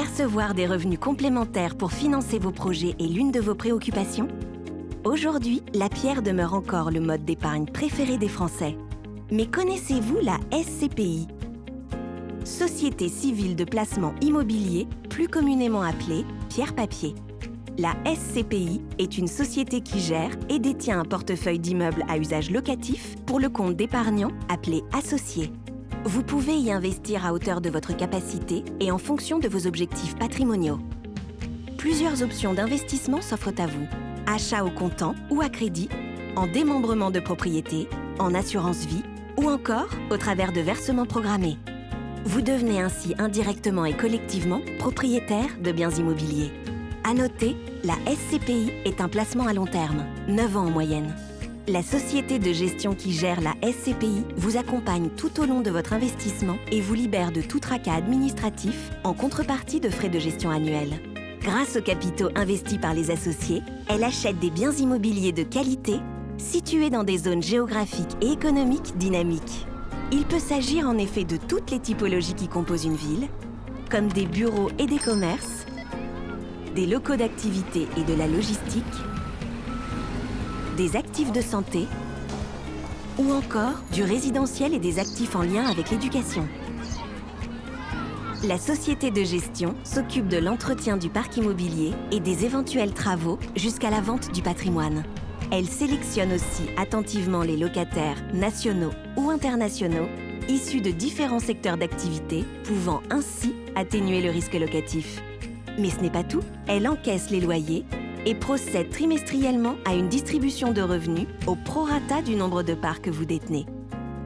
Percevoir des revenus complémentaires pour financer vos projets est l'une de vos préoccupations? Aujourd'hui, la pierre demeure encore le mode d'épargne préféré des Français. Mais connaissez-vous la SCPI? Société civile de placement immobilier, plus communément appelée pierre-papier. La SCPI est une société qui gère et détient un portefeuille d'immeubles à usage locatif pour le compte d'épargnants appelé associés. Vous pouvez y investir à hauteur de votre capacité et en fonction de vos objectifs patrimoniaux. Plusieurs options d'investissement s'offrent à vous. Achat au comptant ou à crédit, en démembrement de propriété, en assurance vie ou encore au travers de versements programmés. Vous devenez ainsi indirectement et collectivement propriétaire de biens immobiliers. À noter, la SCPI est un placement à long terme, 9 ans en moyenne. La société de gestion qui gère la SCPI vous accompagne tout au long de votre investissement et vous libère de tout tracas administratif en contrepartie de frais de gestion annuels. Grâce aux capitaux investis par les associés, elle achète des biens immobiliers de qualité situés dans des zones géographiques et économiques dynamiques. Il peut s'agir en effet de toutes les typologies qui composent une ville, comme des bureaux et des commerces, des locaux d'activité et de la logistique, des actifs de santé ou encore du résidentiel et des actifs en lien avec l'éducation. La société de gestion s'occupe de l'entretien du parc immobilier et des éventuels travaux jusqu'à la vente du patrimoine. Elle sélectionne aussi attentivement les locataires nationaux ou internationaux issus de différents secteurs d'activité, pouvant ainsi atténuer le risque locatif. Mais ce n'est pas tout, elle encaisse les loyers et procède trimestriellement à une distribution de revenus au prorata du nombre de parts que vous détenez.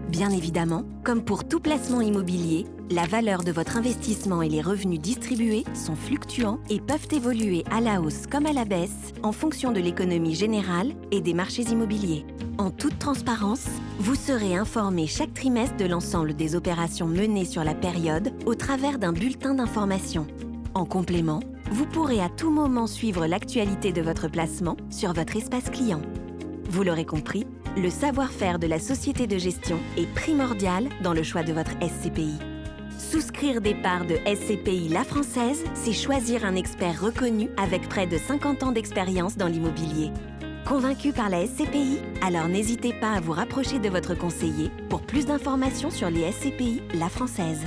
Bien évidemment, comme pour tout placement immobilier, la valeur de votre investissement et les revenus distribués sont fluctuants et peuvent évoluer à la hausse comme à la baisse en fonction de l'économie générale et des marchés immobiliers. En toute transparence, vous serez informé chaque trimestre de l'ensemble des opérations menées sur la période au travers d'un bulletin d'information. En complément, vous pourrez à tout moment suivre l'actualité de votre placement sur votre espace client. Vous l'aurez compris, le savoir-faire de la société de gestion est primordial dans le choix de votre SCPI. Souscrire des parts de SCPI La Française, c'est choisir un expert reconnu avec près de 50 ans d'expérience dans l'immobilier. Convaincu par la SCPI? Alors n'hésitez pas à vous rapprocher de votre conseiller pour plus d'informations sur les SCPI La Française.